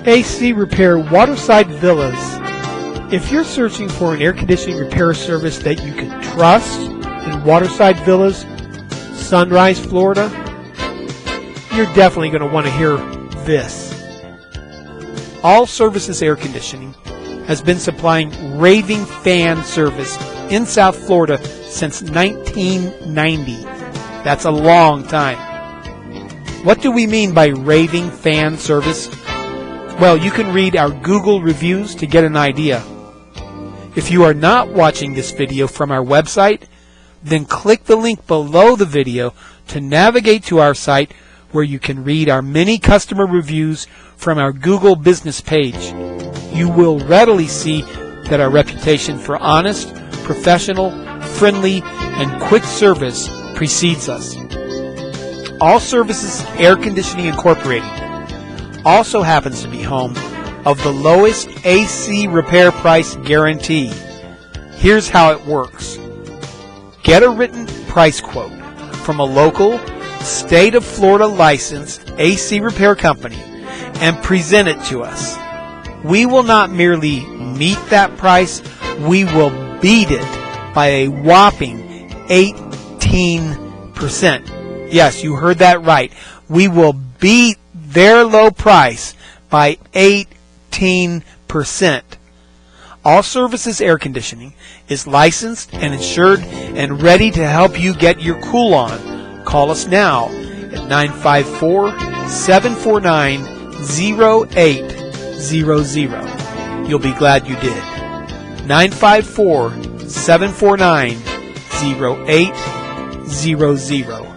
AC Repair Waterside Village. If you're searching for an air conditioning repair service that you can trust in Waterside Village, Sunrise, Florida, you're definitely going to want to hear this. All Services Air Conditioning has been supplying Raving Fan Service in South Florida since 1990. That's a long time. What do we mean by Raving Fan Service? Well, you can read our Google reviews to get an idea. If you are not watching this video from our website, then click the link below the video to navigate to our site where you can read our many customer reviews from our Google business page. You will readily see that our reputation for honest, professional, friendly, and quick service precedes us. All Services Air Conditioning Incorporated also happens to be home of the lowest AC repair price guarantee. Here's how it works. Get a written price quote from a local, state of Florida licensed AC repair company and present it to us. We will not merely meet that price, we will beat it by a whopping 18%. Yes, you heard that right. We will beat their low price by 18%. All Services Air Conditioning is licensed and insured and ready to help you get your cool on. Call us now at 954-749-0800. You'll be glad you did. 954-749-0800.